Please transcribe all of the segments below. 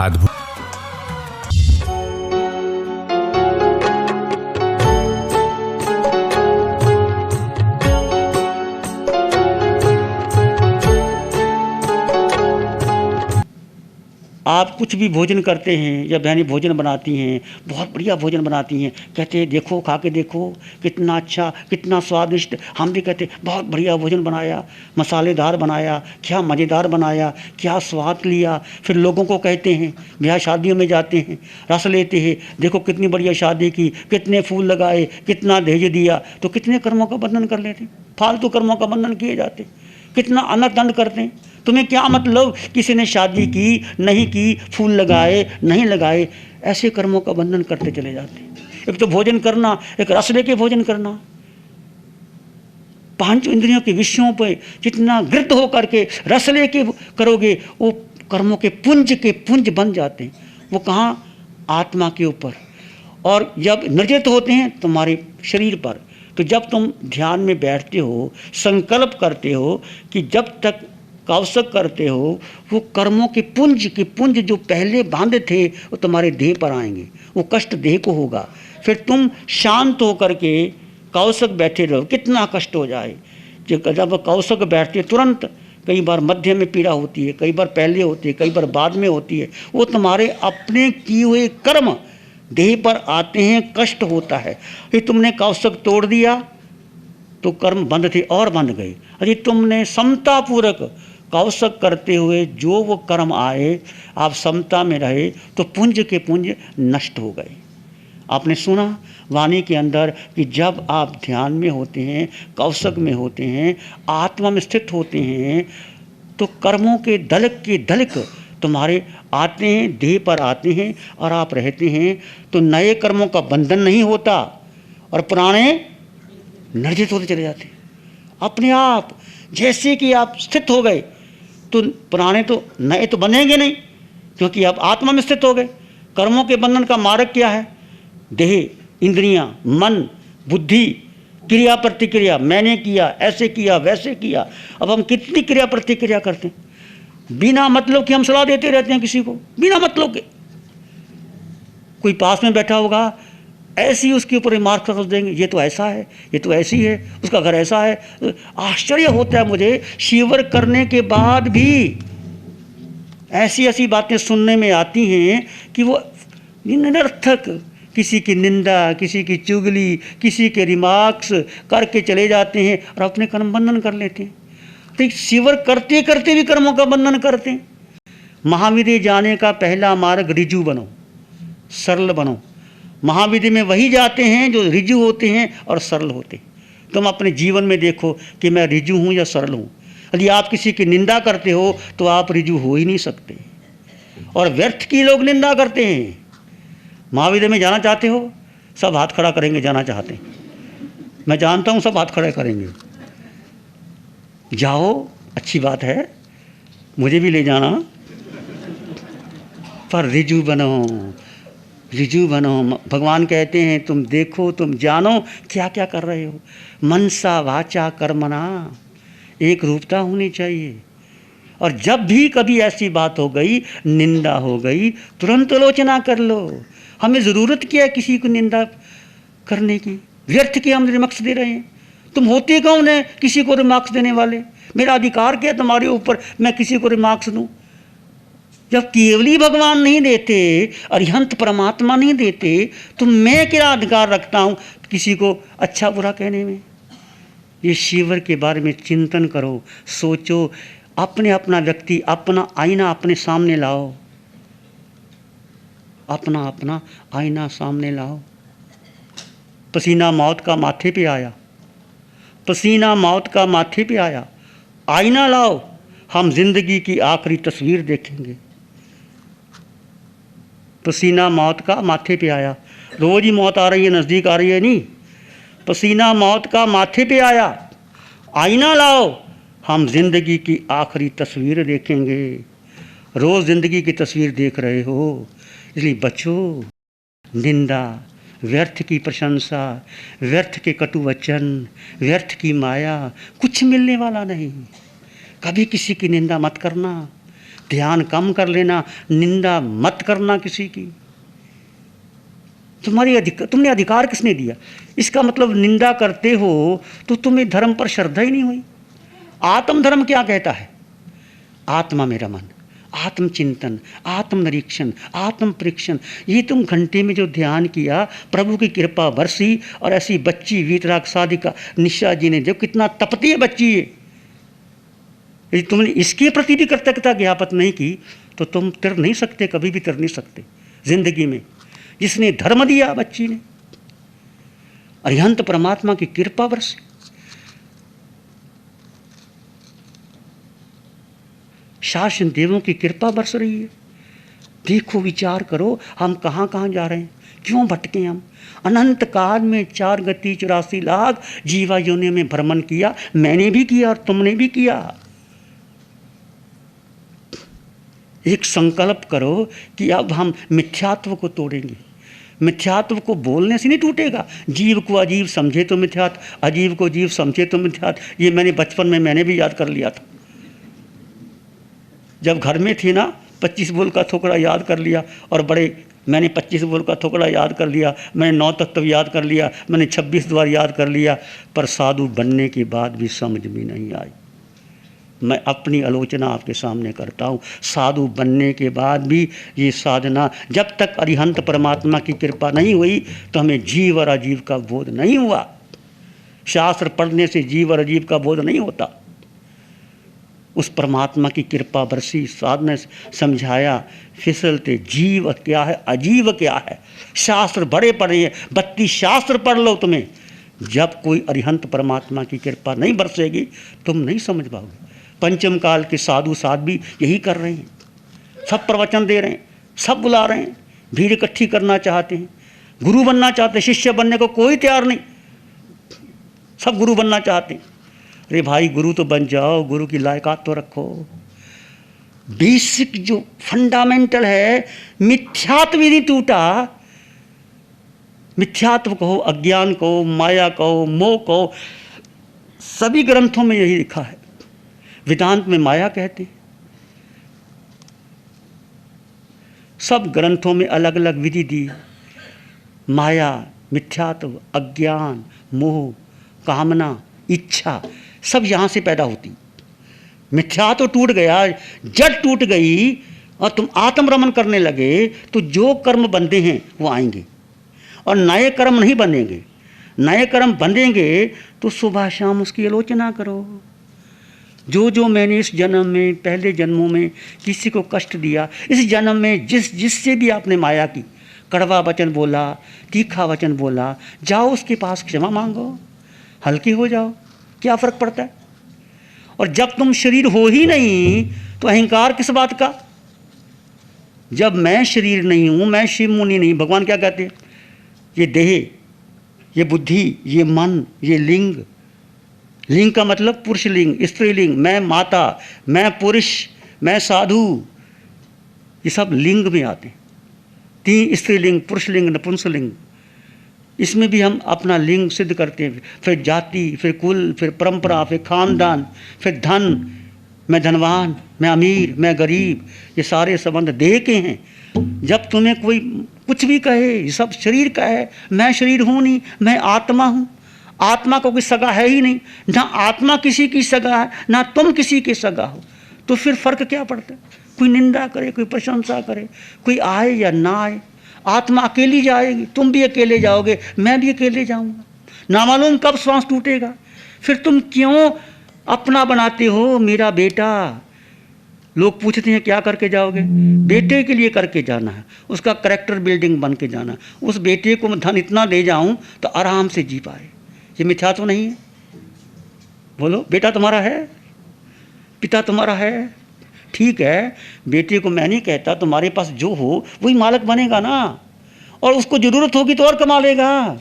अद्भुत। आप कुछ भी भोजन करते हैं या बहनें भोजन बनाती हैं, बहुत बढ़िया भोजन बनाती हैं, कहते हैं देखो खा के देखो कितना अच्छा, कितना स्वादिष्ट। हम भी कहते हैं बहुत बढ़िया भोजन बनाया, मसालेदार बनाया, क्या मज़ेदार बनाया, क्या स्वाद लिया। फिर लोगों को कहते हैं, ब्याह शादियों में जाते हैं, रस लेते हैं, देखो कितनी बढ़िया शादी की, कितने फूल लगाए, कितना दहेज दिया। तो कितने कर्मों का बंधन कर लेते हैं, फालतू कर्मों का बंधन किए जाते, कितना अनर्थ करते हैं। तुम्हें क्या मतलब किसी ने शादी की नहीं की, फूल लगाए नहीं लगाए, ऐसे कर्मों का बंधन करते चले जाते हैं। एक तो भोजन करना, एक रस लेके भोजन करना, पांच इंद्रियों के विषयों पे जितना गृत हो करके रस लेके करोगे, वो कर्मों के पुंज बन जाते हैं। वो कहाँ? आत्मा के ऊपर। और जब निर्जित होते हैं तुम्हारे शरीर पर, तो जब तुम ध्यान में बैठते हो, संकल्प करते हो कि जब तक कौशक करते हो, वो कर्मों के पुंज जो पहले बांधे थे वो तुम्हारे देह पर आएंगे, वो कष्ट देह को होगा। फिर तुम शांत होकर के कौशक बैठे रहो, कितना कष्ट हो जाए। जब कौशक बैठते तुरंत कई बार मध्य में पीड़ा होती है, कई बार पहले होती है, कई बार बाद में होती है। वो तुम्हारे अपने किए हुए कर्म देह पर आते हैं, कष्ट होता है। फिर तुमने कौशक तोड़ दिया तो कर्म बंद थे और बंध गए। अरे तुमने समतापूर्वक कौशक करते हुए जो वो कर्म आए, आप समता में रहे तो पुंज के पुंज नष्ट हो गए। आपने सुना वाणी के अंदर कि जब आप ध्यान में होते हैं, कौशक में होते हैं, आत्मा में स्थित होते हैं, तो कर्मों के दलक तुम्हारे आते हैं, देह पर आते हैं और आप रहते हैं। तो नए कर्मों का बंधन नहीं होता और पुराने निर्जित होते चले जाते अपने आप। जैसे कि आप स्थित हो गए तो पुराने तो नए तो बनेंगे नहीं, क्योंकि आप आत्मा में स्थित हो गए। कर्मों के बंधन का मार्ग क्या है? देह, इंद्रियां, मन, बुद्धि, क्रिया प्रतिक्रिया। मैंने किया, ऐसे किया, वैसे किया। अब हम कितनी क्रिया प्रतिक्रिया करते हैं, बिना मतलब कि हम सलाह देते रहते हैं किसी को, बिना मतलब के। कोई पास में बैठा होगा, ऐसी उसके ऊपर रिमार्क कर देंगे, ये तो ऐसा है, ये तो ऐसी है, उसका घर ऐसा है। आश्चर्य होता है मुझे, शिवर करने के बाद भी ऐसी ऐसी बातें सुनने में आती हैं कि वो निरर्थक, किसी की निंदा, किसी की चुगली, किसी के रिमार्क्स करके चले जाते हैं और अपने कर्म बंधन कर लेते हैं। तो शिवर करते करते भी कर्मों का बंधन करते हैं। महाविद्य जाने का पहला मार्ग रिजु बनो, सरल बनो। महाविद्या में वही जाते हैं जो रिजु होते हैं और सरल होते हैं। तुम अपने जीवन में देखो कि मैं रिजु हूँ या सरल हूँ। यदि आप किसी की निंदा करते हो तो आप रिजु हो ही नहीं सकते, और व्यर्थ की लोग निंदा करते हैं। महाविद्या में जाना चाहते हो, सब हाथ खड़ा करेंगे, जाना चाहते हैं, मैं जानता हूँ, सब हाथ खड़े करेंगे। जाओ, अच्छी बात है, मुझे भी ले जाना, पर रिजु बनो, रिजु बनो। भगवान कहते हैं तुम देखो, तुम जानो क्या क्या कर रहे हो। मनसा वाचा कर्मणा एक रूपता होनी चाहिए। और जब भी कभी ऐसी बात हो गई, निंदा हो गई, तुरंत आलोचना कर लो। हमें ज़रूरत क्या है किसी को निंदा करने की? व्यर्थ के हम रिमार्क्स दे रहे हैं। तुम होते कौन है किसी को रिमार्क्स देने वाले? मेरा अधिकार क्या है तुम्हारे ऊपर मैं किसी को रिमार्क्स दूँ? जब केवली भगवान नहीं देते, अरिहंत परमात्मा नहीं देते, तो मैं क्या अधिकार रखता हूँ किसी को अच्छा बुरा कहने में? ये शिवर के बारे में चिंतन करो, सोचो, अपने अपना व्यक्ति, अपना आईना अपने सामने लाओ, अपना अपना आईना सामने लाओ। पसीना मौत का माथे पे आया, पसीना मौत का माथे पे आया, आईना लाओ, हम जिंदगी की आखिरी तस्वीर देखेंगे। पसीना मौत का माथे पे आया, रोज ही मौत आ रही है, नज़दीक आ रही है नहीं। पसीना मौत का माथे पे आया, आईना लाओ, हम जिंदगी की आखिरी तस्वीर देखेंगे। रोज़ ज़िंदगी की तस्वीर देख रहे हो, इसलिए बचो। निंदा, व्यर्थ की प्रशंसा, व्यर्थ के कटु वचन, व्यर्थ की माया, कुछ मिलने वाला नहीं। कभी किसी की निंदा मत करना, ध्यान कम कर लेना, निंदा मत करना किसी की। तुमने अधिकार किसने दिया? इसका मतलब निंदा करते हो तो तुम्हें धर्म पर श्रद्धा ही नहीं हुई। आत्मधर्म क्या कहता है? आत्मा में रमन, आत्मचिंतन, आत्मनिरीक्षण, आत्म परीक्षण। ये तुम घंटे में जो ध्यान किया, प्रभु की कृपा बरसी, और ऐसी बच्ची वीतराग साधिका निशा जी ने, जो कितना तपती है बच्ची है, यदि तुमने इसके प्रति भी कृतज्ञता ज्ञापित नहीं की तो तुम तिर नहीं सकते, कभी भी तिर नहीं सकते जिंदगी में। जिसने धर्म दिया बच्ची ने, अरिहंत परमात्मा की कृपा बरसी। शासन देवों की कृपा बरस रही है। देखो, विचार करो, हम कहाँ कहाँ जा रहे हैं, क्यों भटके हम। अनंत काल में 4 गति 84 लाख जीवा योनि में भ्रमण किया, मैंने भी किया और तुमने भी किया। एक संकल्प करो कि अब हम मिथ्यात्व को तोड़ेंगे। मिथ्यात्व को बोलने से नहीं टूटेगा। जीव को अजीव समझे तो मिथ्यात्व, अजीव को जीव समझे तो मिथ्यात्व। ये मैंने बचपन में मैंने भी याद कर लिया था। जब घर में थी ना, 25 बोल का थोकड़ा याद कर लिया, और बड़े मैंने 25 बोल का थोकड़ा याद कर लिया, मैंने 9 तत्व याद कर लिया, मैंने 26 द्वार याद कर लिया, पर साधु बनने के बाद भी समझ में नहीं आई। मैं अपनी आलोचना आपके सामने करता हूँ। साधु बनने के बाद भी ये साधना, जब तक अरिहंत परमात्मा की कृपा नहीं हुई तो हमें जीव और अजीव का बोध नहीं हुआ। शास्त्र पढ़ने से जीव और अजीव का बोध नहीं होता। उस परमात्मा की कृपा बरसी, साधना समझाया, फिसलते जीव क्या है अजीव क्या है। शास्त्र बड़े पढ़े हैं, 32 शास्त्र पढ़ लो तुम्हें, जब कोई अरिहंत परमात्मा की कृपा नहीं बरसेगी तुम नहीं समझ पाओगे। पंचम काल के साधु साध भी यही कर रहे हैं, सब प्रवचन दे रहे हैं, सब बुला रहे हैं, भीड़ इकट्ठी करना चाहते हैं, गुरु बनना चाहते हैं। शिष्य बनने को कोई तैयार नहीं, सब गुरु बनना चाहते हैं। अरे भाई, गुरु तो बन जाओ, गुरु की लायकात तो रखो। बेसिक जो फंडामेंटल है, मिथ्यात्व ही नहीं टूटा। मिथ्यात्व कहो, अज्ञान कहो, माया कहो, मोह कहो, सभी ग्रंथों में यही लिखा है। वेदांत में माया कहते हैं, सब ग्रंथों में अलग अलग विधि दी है। माया, मिथ्यात्व, अज्ञान, मोह, कामना, इच्छा, सब यहाँ से पैदा होती। मिथ्यात्व टूट गया, जड़ टूट गई, और तुम आत्मरमण करने लगे तो जो कर्म बंधे हैं वो आएंगे, और नए कर्म नहीं बनेंगे। नए कर्म बंधेंगे तो सुबह शाम उसकी आलोचना करो। जो जो मैंने इस जन्म में, पहले जन्मों में किसी को कष्ट दिया, इस जन्म में जिससे भी आपने माया की, कड़वा वचन बोला, तीखा वचन बोला, जाओ उसके पास क्षमा मांगो, हल्के हो जाओ, क्या फ़र्क पड़ता है। और जब तुम शरीर हो ही नहीं तो अहंकार किस बात का। जब मैं शरीर नहीं हूँ, मैं शिव मुनि नहीं, भगवान क्या कहते हैं, ये देह, ये बुद्धि, ये मन, ये लिंग। लिंग का मतलब पुरुष लिंग, स्त्रीलिंग, मैं माता, मैं पुरुष, मैं साधु, ये सब लिंग में आते हैं। 3 स्त्रीलिंग, पुरुष लिंग, नपुंसकलिंग। इसमें भी हम अपना लिंग सिद्ध करते हैं। फिर जाति, फिर कुल, फिर परंपरा, फिर खानदान, फिर धन, मैं धनवान, मैं अमीर, मैं गरीब, ये सारे संबंध देह के हैं। जब तुम्हें कोई कुछ भी कहे, ये सब शरीर का है, मैं शरीर हूँ नहीं, मैं आत्मा हूँ। आत्मा को कोई सगा है ही नहीं, ना आत्मा किसी की सगा है, ना तुम किसी के सगा हो, तो फिर फर्क क्या पड़ता है। कोई निंदा करे, कोई प्रशंसा करे, कोई आए या ना आए, आत्मा अकेली जाएगी, तुम भी अकेले जाओगे, मैं भी अकेले जाऊंगा। ना मालूम कब श्वास टूटेगा। फिर तुम क्यों अपना बनाते हो मेरा बेटा। लोग पूछते हैं क्या करके जाओगे, बेटे के लिए करके जाना है, उसका कैरेक्टर बिल्डिंग बन के जाना। उस बेटे को मैं धन इतना दे जाऊं तो आराम से जी पाए। ये मिथ्या तो नहीं है। बोलो, बेटा तुम्हारा है, पिता तुम्हारा है, ठीक है, बेटे को मैं नहीं कहता, तुम्हारे पास जो हो वही मालिक बनेगा ना, और उसको जरूरत होगी तो और कमा लेगा।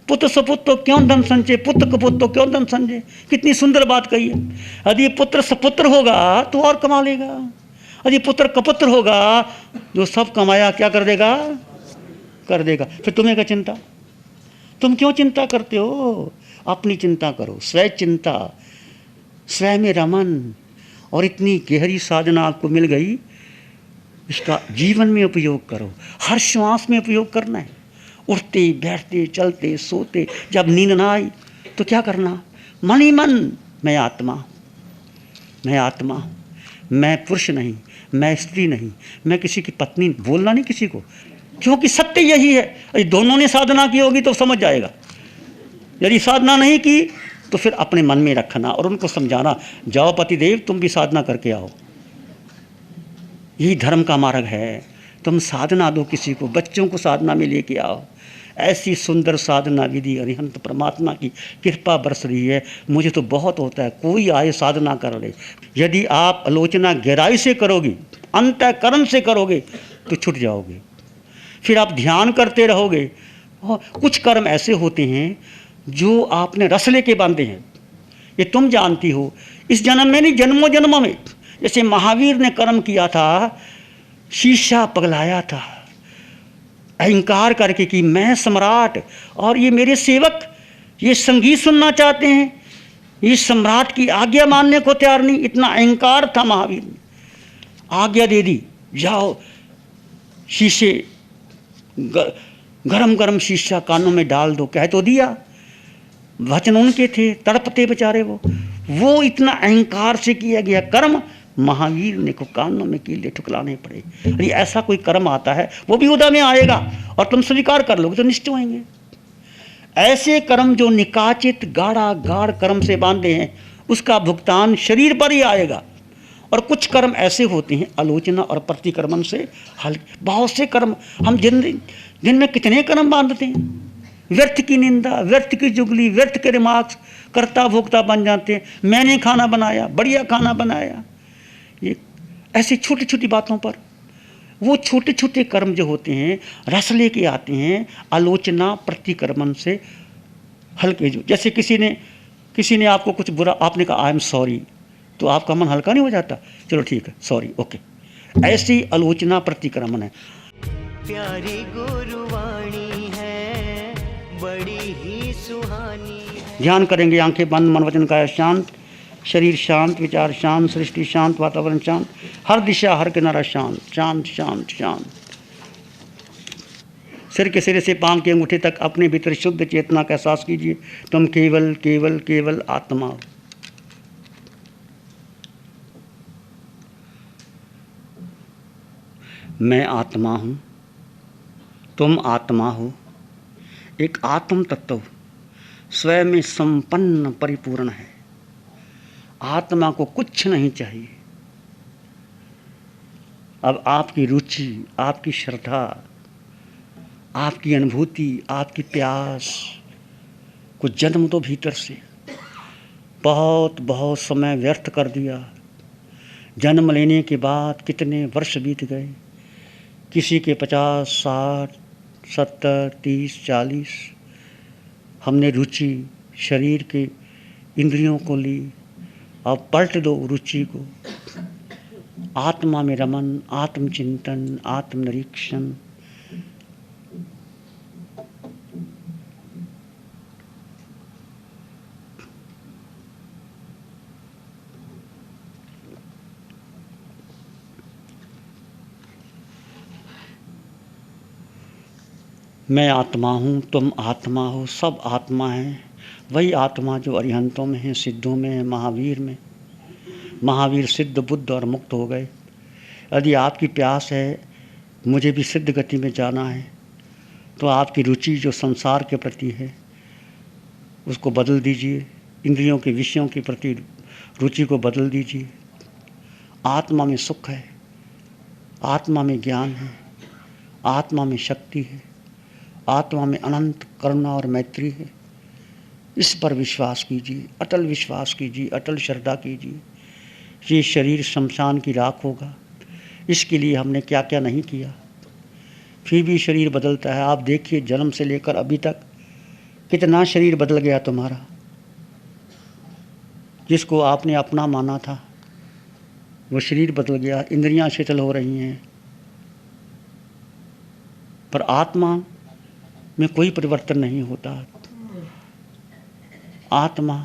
पुत्र सपुत्र तो क्यों धन संचय, पुत्र कपुत्र तो क्यों धन संचय। कितनी सुंदर बात कही है। यदि पुत्र सपुत्र होगा तो और कमा लेगा, यदि पुत्र कपुत्र होगा जो सब कमाया क्या कर देगा, कर देगा। फिर तुम्हें क्या चिंता, तुम क्यों चिंता करते हो। अपनी चिंता करो, स्वय चिंता, स्वयं में रमन, और इतनी गहरी साधना आपको मिल गई, इसका जीवन में उपयोग करो। हर श्वास में उपयोग करना है। उठते बैठते चलते सोते, जब नींद ना आई तो क्या करना? मन ही मन, मैं आत्मा, मैं आत्मा, मैं पुरुष नहीं, मैं स्त्री नहीं, मैं किसी की पत्नी, बोलना नहीं किसी को, क्योंकि सत्य यही है। यदि दोनों ने साधना की होगी तो समझ जाएगा, यदि साधना नहीं की तो फिर अपने मन में रखना और उनको समझाना, जाओ पतिदेव तुम भी साधना करके आओ, यही धर्म का मार्ग है। तुम साधना दो किसी को, बच्चों को साधना में लेके आओ। ऐसी सुंदर साधना विधि अरिहंत परमात्मा की कृपा बरस रही है। मुझे तो बहुत होता है, कोई आए साधना कर ले। यदि आप आलोचना गहराई से करोगे, अंतःकरण से करोगे तो छूट जाओगे। फिर आप ध्यान करते रहोगे। और कुछ कर्म ऐसे होते हैं जो आपने रस लेके बांधे हैं, ये तुम जानती हो। इस जन्म में नहीं, जन्मों जन्मों में। जैसे महावीर ने कर्म किया था, शीशा पगलाया था अहंकार करके कि मैं सम्राट और ये मेरे सेवक, ये संगीत सुनना चाहते हैं, ये सम्राट की आज्ञा मानने को तैयार नहीं। इतना अहंकार था महावीर ने। आज्ञा दे दी, जाओ शीशे गरम गरम शीशा कानों में डाल दो, कह तो दिया। वचन उनके थे, तड़पते बेचारे वो इतना अहंकार से किया गया कर्म महावीर ने को कानों में कीले ठुकलाने पड़े। अरे ऐसा कोई कर्म आता है, वो भी उदा में आएगा और तुम स्वीकार कर लोगे तो निष्ठ होंगे। ऐसे कर्म जो निकाचित गाढ़ा गाढ़ कर्म से बांधे हैं, उसका भुगतान शरीर पर ही आएगा। और कुछ कर्म ऐसे होते हैं आलोचना और प्रतिक्रमण से हल्के। बहुत से कर्म हम दिन में कितने कर्म बांधते हैं, व्यर्थ की निंदा, व्यर्थ की जुगली, व्यर्थ के रिमार्क्स, कर्ता भोक्ता बन जाते हैं। मैंने खाना बनाया, बढ़िया खाना बनाया, ये ऐसी छोटी छोटी बातों पर। वो छोटे छोटे कर्म जो होते हैं रस लेके आते हैं आलोचना प्रतिक्रमण से हल्के। जो जैसे किसी ने आपको कुछ बुरा, आपने कहा आई एम सॉरी, तो आपका मन हल्का नहीं हो जाता? चलो ठीक है, सॉरी, ओके। ऐसी आलोचना प्रतिक्रमण है। प्यारी गुरुवाणी है, बड़ी ही सुहानी है। ध्यान करेंगे, आंखें बंद, मन वचन काया शांत, शरीर शांत, विचार शांत, सृष्टि शांत, वातावरण शांत, हर दिशा हर किनारा शांत, शांत शांत शांत। सिर के सिरे से पांव के अंगूठे तक अपने भीतर शुद्ध चेतना का एहसास कीजिए। तुम केवल केवल केवल आत्मा हो। मैं आत्मा हूँ, तुम आत्मा हो। एक आत्म तत्व स्वयं में संपन्न परिपूर्ण है। आत्मा को कुछ नहीं चाहिए। अब आपकी रुचि, आपकी श्रद्धा, आपकी अनुभूति, आपकी प्यास को जन्म दो भीतर से। बहुत बहुत समय व्यर्थ कर दिया। जन्म लेने के बाद कितने वर्ष बीत गए, किसी के 50, 60, 70, 30, 40। हमने रुचि शरीर के इंद्रियों को ली। अब पलट दो रुचि को। आत्मा में रमन, आत्मचिंतन, आत्मनिरीक्षण। मैं आत्मा हूँ, तुम आत्मा हो, सब आत्मा हैं। वही आत्मा जो अरिहंतों में है, सिद्धों में है, महावीर में। महावीर सिद्ध, बुद्ध और मुक्त हो गए। यदि आपकी प्यास है मुझे भी सिद्ध गति में जाना है, तो आपकी रुचि जो संसार के प्रति है उसको बदल दीजिए। इंद्रियों के विषयों के प्रति रुचि को बदल दीजिए। आत्मा में सुख है, आत्मा में ज्ञान है, आत्मा में शक्ति है, आत्मा में अनंत करुणा और मैत्री है। इस पर विश्वास कीजिए, अटल विश्वास कीजिए, अटल श्रद्धा कीजिए। ये शरीर शमशान की राख होगा। इसके लिए हमने क्या क्या नहीं किया, फिर भी शरीर बदलता है। आप देखिए, जन्म से लेकर अभी तक कितना शरीर बदल गया तुम्हारा। जिसको आपने अपना माना था वो शरीर बदल गया, इंद्रियां शिथिल हो रही हैं, पर आत्मा में कोई परिवर्तन नहीं होता। आत्मा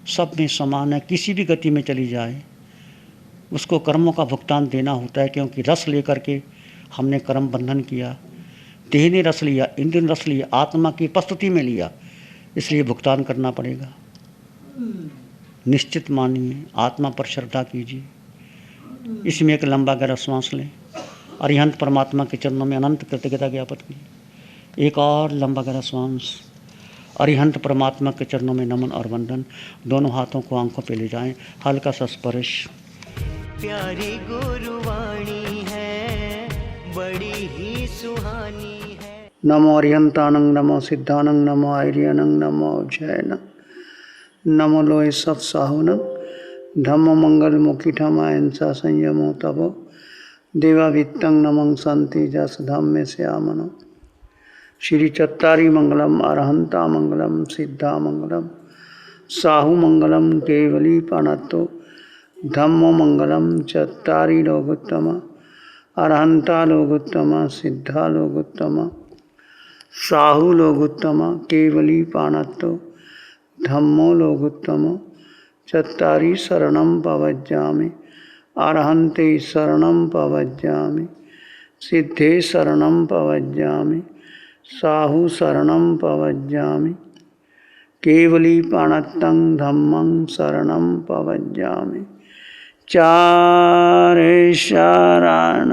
सब में समान है, किसी भी गति में चली जाए उसको कर्मों का भुगतान देना होता है, क्योंकि रस लेकर के हमने कर्म बंधन किया, देह ने रस लिया, इंद्र ने रस लिया, आत्मा की उपस्थिति में लिया, इसलिए भुगतान करना पड़ेगा। निश्चित मानिए, आत्मा पर श्रद्धा कीजिए। इसमें एक लंबा गहरा श्वास लें, अरिहंत परमात्मा के चरणों में अनंत कृतज्ञता ज्ञापित कीजिए। एक और लंबा गहरा श्वास, अरिहंत परमात्मा के चरणों में नमन और वंदन। दोनों हाथों को आंखों पे ले जाएं, हल्का सा स्पर्श। प्यारी गुरुवाणी है, बड़ी ही सुहानी है। नमो अरिहंतानंग, नमो सिद्धानंग, नमो आर्यनंग, नमो जैन, नमो लोय सत्साहुनंग, धम्मो मंगल मुखिठमा हिंसा संयमो तपो, देवाभित्तं नमं संति जस धम्मे श्यामनो। श्री चत्तारी मंगलम, अरहंता मंगलम, सिद्धा मंगलम, साहु मंगलम, केवली पाणत्तो, धम्मो मंगलम, चत्तारी लोकोत्तम, अरहंता लोकोत्तम, सिद्धा लोकोत्तम, साहु लोकोत्तम, केवली पाणत्तो, धम्मो लोकोत्तम, चत्तारी शरणं पवज्जामि, अरहन्ते शरणं पवज्जामि, सिद्धे शरणं पवज्जामि, साहु शरणं पवज्जामि, केवली पाणत्तं धम्मं शरणं पवज्जामि। चारे शरण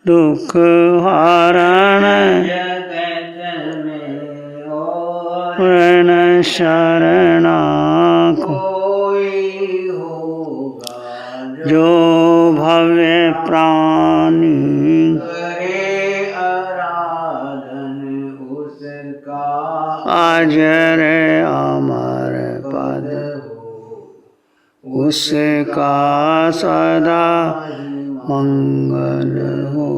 दुख हरण, रण शरणा जो भव्य प्राणी करे आराधन उसका, अजर अमर पद उसका सदा मंगल हो।